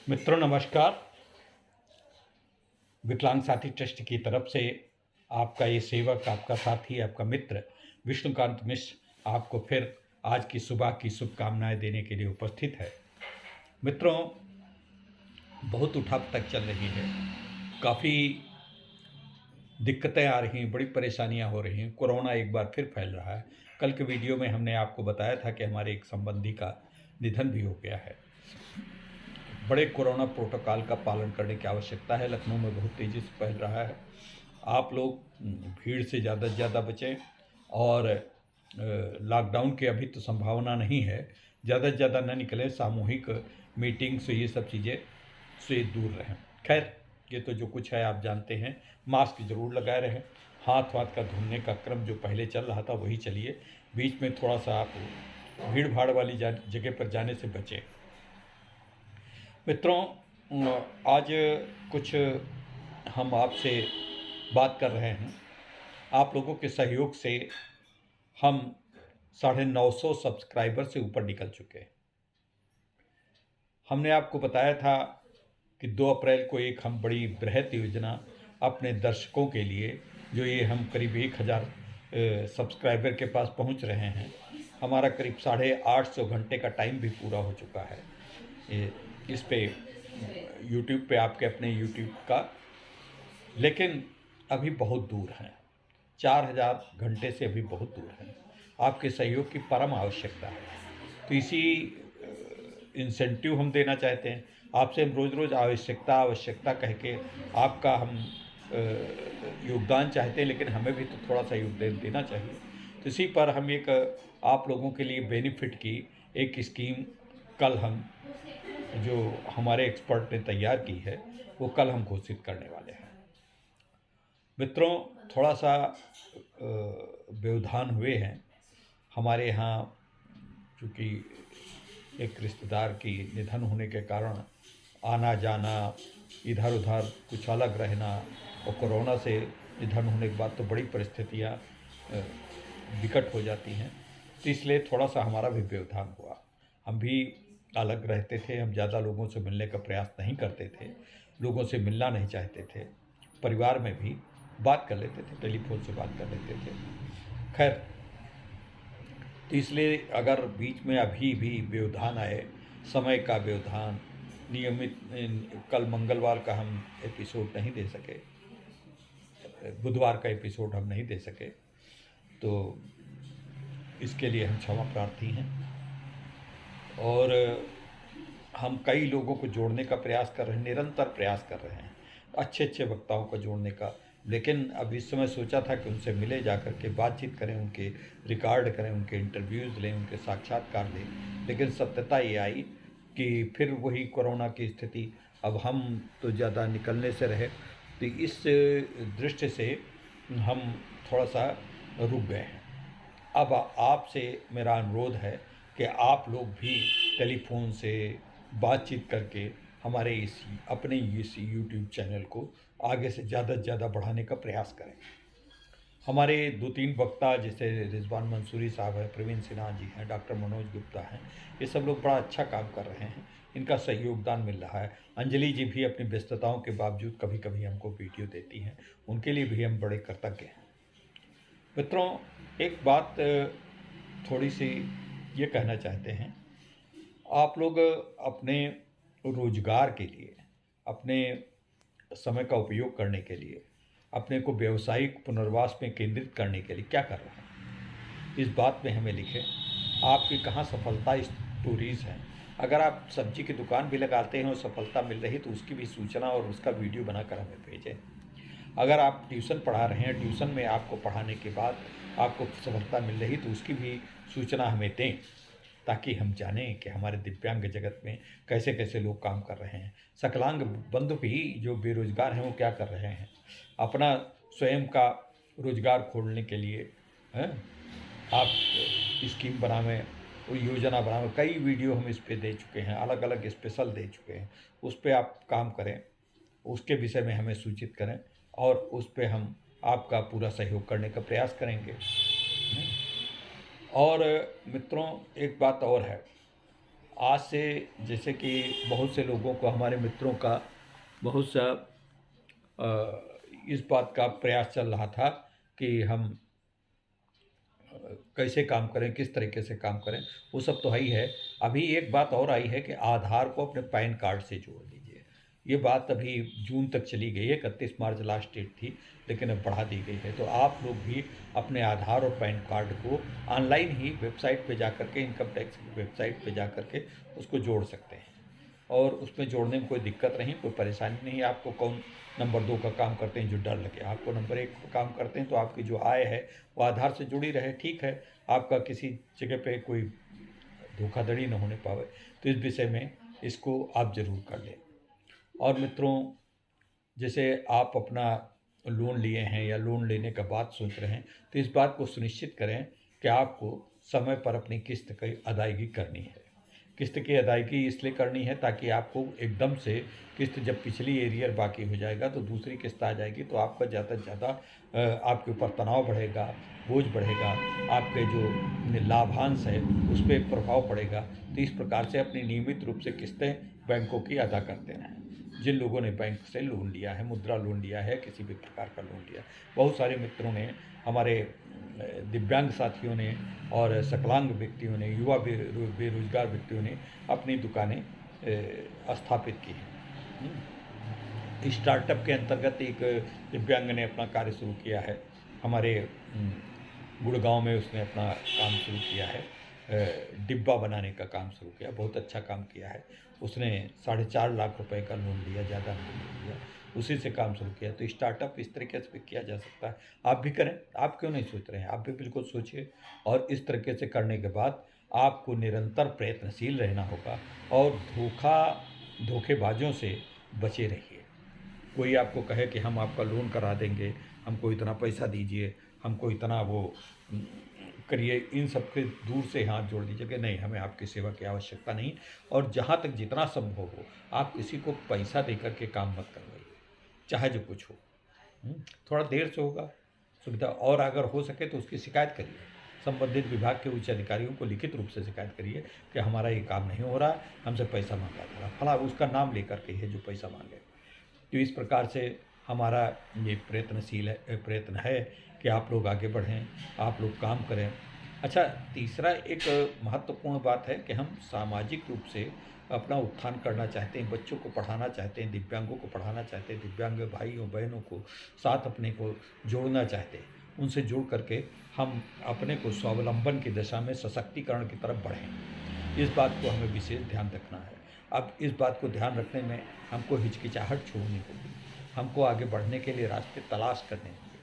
मित्रों नमस्कार। विकलांग साथी ट्रस्ट की तरफ से आपका ये सेवक, आपका साथी, आपका मित्र विष्णुकांत मिश्र आपको फिर आज की सुबह की शुभकामनाएं देने के लिए उपस्थित है। मित्रों, बहुत उठापटक चल रही है, काफ़ी दिक्कतें आ रही हैं, बड़ी परेशानियां हो रही हैं। कोरोना एक बार फिर फैल रहा है। कल के वीडियो में हमने आपको बताया था कि हमारे एक संबंधी का निधन भी हो गया है। बड़े कोरोना प्रोटोकॉल का पालन करने की आवश्यकता है। लखनऊ में बहुत तेज़ी से फैल रहा है। आप लोग भीड़ से ज़्यादा बचें और लॉकडाउन की अभी तो संभावना नहीं है। ज़्यादा से ज़्यादा न निकलें, सामूहिक मीटिंग से ये सब चीज़ें से दूर रहें। खैर, ये तो जो कुछ है आप जानते हैं। मास्क ज़रूर लगाए रहें। हाथ वाथ का धोने का क्रम जो पहले चल रहा था वही चलिए। बीच में थोड़ा सा आप भीड़ भाड़ वाली जगह पर जाने से बचें। मित्रों, आज कुछ हम आपसे बात कर रहे हैं। आप लोगों के सहयोग से हम 950 सब्सक्राइबर से ऊपर निकल चुके हैं। हमने आपको बताया था कि 2 अप्रैल को एक हम बड़ी बृहत योजना अपने दर्शकों के लिए, जो ये हम करीब 1000 सब्सक्राइबर के पास पहुंच रहे हैं। हमारा करीब 850 घंटे का टाइम भी पूरा हो चुका है इस पे यूट्यूब पे, आपके अपने यूट्यूब का। लेकिन अभी बहुत दूर हैं, 4000 घंटे से अभी बहुत दूर हैं। आपके सहयोग की परम आवश्यकता है। तो इसी इंसेंटिव हम देना चाहते हैं आपसे। हम रोज़ रोज़ आवश्यकता कह के आपका हम योगदान चाहते हैं, लेकिन हमें भी तो थोड़ा सा योगदान देना चाहिए। तो इसी पर हम एक आप लोगों के लिए बेनिफिट की एक स्कीम कल हम, जो हमारे एक्सपर्ट ने तैयार की है, वो कल हम घोषित करने वाले हैं। मित्रों, थोड़ा सा व्यवधान हुए हैं हमारे यहाँ, चूँकि एक रिश्तेदार की निधन होने के कारण आना जाना, इधर उधर कुछ अलग रहना, और कोरोना से निधन होने के बाद तो बड़ी परिस्थितियाँ विकट हो जाती हैं। तो इसलिए थोड़ा सा हमारा भी व्यवधान हुआ। हम भी अलग रहते थे, हम ज़्यादा लोगों से मिलने का प्रयास नहीं करते थे, लोगों से मिलना नहीं चाहते थे। परिवार में भी बात कर लेते थे, टेलीफोन से बात कर लेते थे। खैर, तो इसलिए अगर बीच में अभी भी व्यवधान आए, समय का व्यवधान, नियमित कल मंगलवार का हम एपिसोड नहीं दे सके, बुधवार का एपिसोड हम नहीं दे सके, तो इसके लिए हम क्षमा प्रार्थी हैं। और हम कई लोगों को जोड़ने का प्रयास कर रहे हैं, निरंतर प्रयास कर रहे हैं अच्छे वक्ताओं को जोड़ने का। लेकिन अब इस समय सोचा था कि उनसे मिले, जाकर के बातचीत करें, उनके रिकॉर्ड करें, उनके इंटरव्यूज़ लें, उनके साक्षात्कार लें। लेकिन सत्यता ये आई कि फिर वही कोरोना की स्थिति। अब हम तो ज़्यादा निकलने से रहे, तो इस दृष्टि से हम थोड़ा सा रुक गए हैं। अब आपसे मेरा अनुरोध है कि आप लोग भी टेलीफोन से बातचीत करके हमारे अपने इस यूट्यूब चैनल को आगे से ज़्यादा बढ़ाने का प्रयास करें। हमारे 2-3 वक्ता, जैसे रिजवान मंसूरी साहब हैं, प्रवीण सिन्हा जी हैं, डॉक्टर मनोज गुप्ता हैं, ये सब लोग बड़ा अच्छा काम कर रहे हैं। इनका सही योगदान मिल रहा है। अंजलि जी भी अपनी व्यस्तताओं के बावजूद कभी कभी हमको वीडियो देती हैं, उनके लिए भी हम बड़े कृतज्ञ हैं। मित्रों, एक बात थोड़ी सी ये कहना चाहते हैं। आप लोग अपने रोजगार के लिए, अपने समय का उपयोग करने के लिए, अपने को व्यावसायिक पुनर्वास में केंद्रित करने के लिए क्या कर रहे हैं, इस बात में हमें लिखें। आपकी कहाँ सफलता स्टोरीज़ हैं। अगर आप सब्जी की दुकान भी लगाते हैं और सफलता मिल रही, तो उसकी भी सूचना और उसका वीडियो बनाकर हमें भेजें। अगर आप ट्यूशन पढ़ा रहे हैं, ट्यूशन में आपको पढ़ाने के बाद आपको सफलता मिल रही, तो उसकी भी सूचना हमें दें, ताकि हम जानें कि हमारे दिव्यांग जगत में कैसे कैसे लोग काम कर रहे हैं। सकलांग बंधु भी जो बेरोजगार हैं वो क्या कर रहे हैं, अपना स्वयं का रोजगार खोलने के लिए हैं, आप स्कीम बनावें, वो योजना बनावें। कई वीडियो हम इस पे दे चुके हैं, अलग अलग स्पेशल दे चुके हैं। उस पर आप काम करें, उसके विषय में हमें सूचित करें, और उस पर हम आपका पूरा सहयोग करने का प्रयास करेंगे। और मित्रों, एक बात और है। आज से जैसे कि बहुत से लोगों को, हमारे मित्रों का बहुत सा इस बात का प्रयास चल रहा था कि हम कैसे काम करें, किस तरीके से काम करें, वो सब तो है ही है। अभी एक बात और आई है कि आधार को अपने पैन कार्ड से जोड़ दीजिए। ये बात अभी जून तक चली गई है, 31 मार्च लास्ट डेट थी, लेकिन अब बढ़ा दी गई है। तो आप लोग भी अपने आधार और पैन कार्ड को ऑनलाइन ही वेबसाइट पे जा करके, इनकम टैक्स की वेबसाइट पे जा करके उसको जोड़ सकते हैं। और उसमें जोड़ने में कोई दिक्कत नहीं, कोई परेशानी नहीं। आपको कौन नंबर 2 का काम करते हैं जो डर लगे, आपको नंबर 1 का काम करते हैं तो आपकी जो आय है वो आधार से जुड़ी रहे, ठीक है। आपका किसी जगह पे कोई धोखाधड़ी न होने पावे। तो इस विषय में इसको आप ज़रूर कर लें। और मित्रों, जैसे आप अपना लोन लिए हैं या लोन लेने का बात सोच रहे हैं, तो इस बात को सुनिश्चित करें कि आपको समय पर अपनी किस्त की अदायगी करनी है। किस्त की अदायगी इसलिए करनी है ताकि आपको एकदम से किस्त, जब पिछली एरियर बाकी हो जाएगा तो दूसरी किस्त आ जाएगी, तो आपका ज़्यादा से ज़्यादा आपके ऊपर तनाव बढ़ेगा, बोझ बढ़ेगा, आपके जो लाभांश है उस पर प्रभाव पड़ेगा। तो इस प्रकार से अपनी नियमित रूप से किस्तें बैंकों की अदा करते रहें। जिन लोगों ने बैंक से लोन लिया है, मुद्रा लोन लिया है, किसी भी प्रकार का लोन लिया, बहुत सारे मित्रों ने, हमारे दिव्यांग साथियों ने और सकलांग व्यक्तियों ने, युवा बेरोजगार व्यक्तियों ने अपनी दुकानें स्थापित की हैं। स्टार्टअप के अंतर्गत एक दिव्यांग ने अपना कार्य शुरू किया है। हमारे गुड़गांव में उसने अपना काम शुरू किया है, डिब्बा बनाने का काम शुरू किया, बहुत अच्छा काम किया है। उसने 4.5 लाख रुपए का लोन लिया, ज़्यादा नहीं लिया, उसी से काम शुरू किया। तो स्टार्टअप इस तरीके से भी किया जा सकता है, आप भी करें। आप क्यों नहीं सोच रहे हैं? आप भी बिल्कुल सोचिए। और इस तरीके से करने के बाद आपको निरंतर प्रयत्नशील रहना होगा और धोखेबाजों से बचे रहिए। कोई आपको कहे कि हम आपका लोन करा देंगे, हमको इतना पैसा दीजिए, हमको इतना वो करिए, इन सब के दूर से हाथ जोड़ दीजिए कि नहीं, हमें आपकी सेवा की आवश्यकता नहीं। और जहाँ तक जितना संभव हो, आप किसी को पैसा दे करके काम मत करवाइए, चाहे जो कुछ हो। थोड़ा देर से होगा सुविधा, और अगर हो सके तो उसकी शिकायत करिए। संबंधित विभाग के उच्च अधिकारियों को लिखित रूप से शिकायत करिए कि हमारा ये काम नहीं हो रहा है, हमसे पैसा मांगा जा रहा, फला उसका नाम लेकर के है जो पैसा मांगे। तो इस प्रकार से हमारा ये प्रयत्न है कि आप लोग आगे बढ़ें, आप लोग काम करें। अच्छा, तीसरा एक महत्वपूर्ण बात है कि हम सामाजिक रूप से अपना उत्थान करना चाहते हैं, बच्चों को पढ़ाना चाहते हैं, दिव्यांगों को पढ़ाना चाहते हैं, दिव्यांग भाइयों बहनों को साथ अपने को जोड़ना चाहते हैं। उनसे जुड़ करके हम अपने को स्वावलंबन की दिशा में सशक्तिकरण की तरफ बढ़ें, इस बात को हमें विशेष ध्यान रखना है। अब इस बात को ध्यान रखने में हमको हिचकिचाहट छोड़नी होगी, हमको आगे बढ़ने के लिए रास्ते तलाश करने होंगे,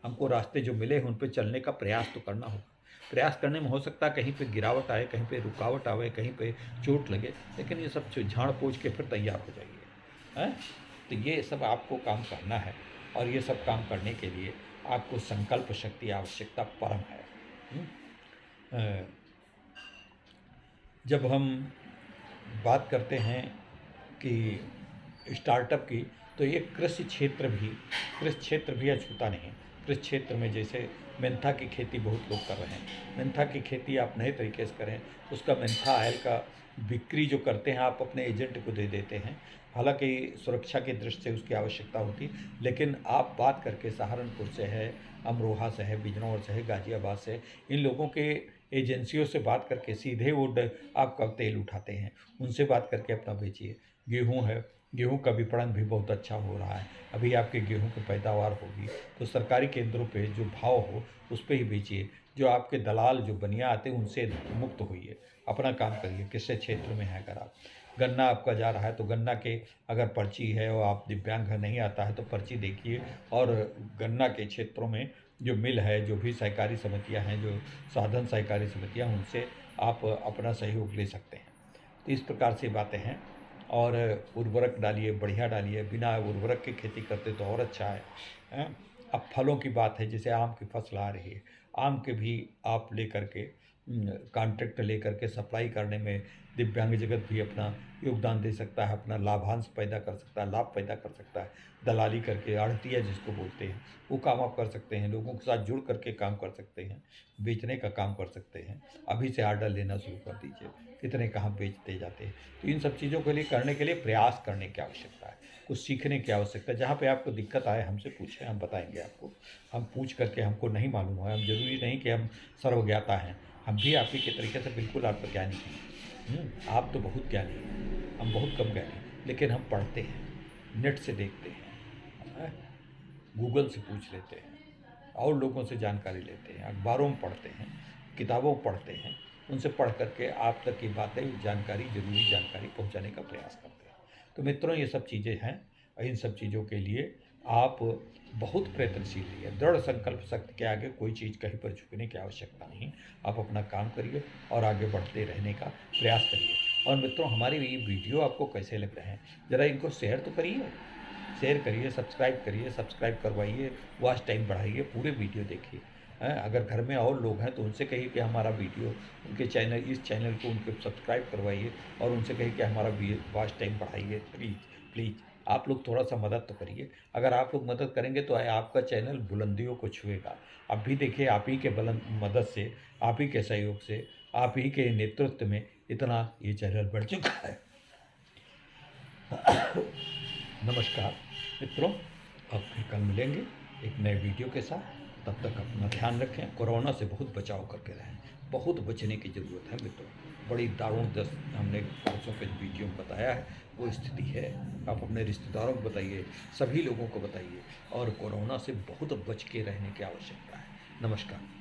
हमको रास्ते जो मिले हैं उन पर चलने का प्रयास तो करना होगा। प्रयास करने में हो सकता है कहीं पे गिरावट आए, कहीं पे रुकावट आवे, कहीं पे चोट लगे, लेकिन ये सब झाड़ पोंछ के फिर तैयार हो जाइए, हैं? तो ये सब आपको काम करना है, और ये सब काम करने के लिए आपको संकल्प शक्ति आवश्यकता परम है। जब हम बात करते हैं कि स्टार्टअप की, तो ये कृषि क्षेत्र भी अछूता नहीं। कृषि क्षेत्र में जैसे मेंथा की खेती बहुत लोग कर रहे हैं, मेंथा की खेती आप नए तरीके से करें। उसका मेंथा ऑयल का बिक्री जो करते हैं, आप अपने एजेंट को दे देते हैं। हालांकि सुरक्षा की दृष्टि से उसकी आवश्यकता होती, लेकिन आप बात करके सहारनपुर से है, अमरोहा से है, बिजनौर से है, गाज़ियाबाद से, इन लोगों के एजेंसियों से बात करके सीधे वो आपका तेल उठाते हैं, उनसे बात करके अपना बेचिए। गेहूँ है, गेहूँ का विपणन भी बहुत अच्छा हो रहा है। अभी आपके गेहूँ की पैदावार होगी तो सरकारी केंद्रों पे जो भाव हो उस पर ही बेचिए। जो आपके दलाल जो बनिया आते हैं उनसे मुक्त होइए, अपना काम करिए। किससे क्षेत्र में है, अगर आप गन्ना आपका जा रहा है तो गन्ना के अगर पर्ची है और आप दिव्यांग है, नहीं आता है तो पर्ची देखिए। और गन्ना के क्षेत्रों में जो मिल है, जो भी सहकारी समितियां हैं, जो साधन सहकारी समितियां, उनसे आप अपना सहयोग ले सकते हैं। तो इस प्रकार से बातें हैं। और उर्वरक डालिए, बढ़िया डालिए, बिना उर्वरक की खेती करते तो और अच्छा है। अब फलों की बात है, जैसे आम की फसल आ रही है, आम के भी आप ले करके कॉन्ट्रैक्ट लेकर के सप्लाई करने में दिव्यांग जगत भी अपना योगदान दे सकता है, अपना लाभांश पैदा कर सकता है, लाभ पैदा कर सकता है। दलाली करके, आढ़तिया जिसको बोलते हैं, वो काम आप कर सकते हैं। लोगों के साथ जुड़ करके काम कर सकते हैं, बेचने का काम कर सकते हैं। अभी से आर्डर लेना शुरू कर दीजिए, कितने कहाँ बेचते जाते हैं। तो इन सब चीज़ों के लिए करने के लिए प्रयास करने की आवश्यकता है, कुछ सीखने की आवश्यकता है। जहाँ पे आपको दिक्कत आए हमसे पूछें, हम बताएंगे आपको। हम पूछ करके, हमको नहीं मालूम है, हम जरूरी नहीं कि हम सर्वज्ञाता हैं, हम भी आप ही के तरीके से बिल्कुल आत्मज्ञानी हैं। आप तो बहुत ज्ञानी हैं, हम बहुत कम ज्ञानी हैं, लेकिन हम पढ़ते हैं, नेट से देखते हैं, गूगल से पूछ लेते हैं, और लोगों से जानकारी लेते हैं, अखबारों में पढ़ते हैं, किताबों पढ़ते हैं, उनसे पढ़ करके आप तक की बातें, जानकारी, जरूरी जानकारी पहुंचाने का प्रयास करते हैं। तो मित्रों, ये सब चीज़ें हैं। इन सब चीज़ों के लिए आप बहुत प्रयत्नशील रहिए। दृढ़ संकल्प शक्ति के आगे कोई चीज़ कहीं पर झुकने की आवश्यकता नहीं। आप अपना काम करिए और आगे बढ़ते रहने का प्रयास करिए। और मित्रों, हमारे ये वीडियो आपको कैसे लग रहे हैं, ज़रा इनको शेयर तो करिए, शेयर करिए, सब्सक्राइब करिए, सब्सक्राइब करवाइए, वॉच टाइम बढ़ाइए, पूरे वीडियो देखिए। अगर घर में और लोग हैं तो उनसे कहिए कि हमारा वीडियो, उनके चैनल, इस चैनल को उनके सब्सक्राइब करवाइए, और उनसे कहिए कि हमारा वॉच टाइम बढ़ाइए। प्लीज़ प्लीज़ आप लोग थोड़ा सा मदद तो करिए। अगर आप लोग मदद करेंगे तो आपका चैनल बुलंदियों को छुएगा। अब भी देखिए, आप ही के मदद से, आप ही के सहयोग से, आप ही के नेतृत्व में इतना ये चैनल बढ़ चुका है। नमस्कार मित्रों, अब फिर कल मिलेंगे एक नए वीडियो के साथ। तब तक अपना ध्यान रखें, कोरोना से बहुत बचाव करके रहें। बहुत बचने की ज़रूरत है मित्रों, बड़ी दारुण दस्त हमने परसों के वीडियो में बताया है, वो स्थिति है। आप अपने रिश्तेदारों को बताइए, सभी लोगों को बताइए, और कोरोना से बहुत बच के रहने की आवश्यकता है। नमस्कार।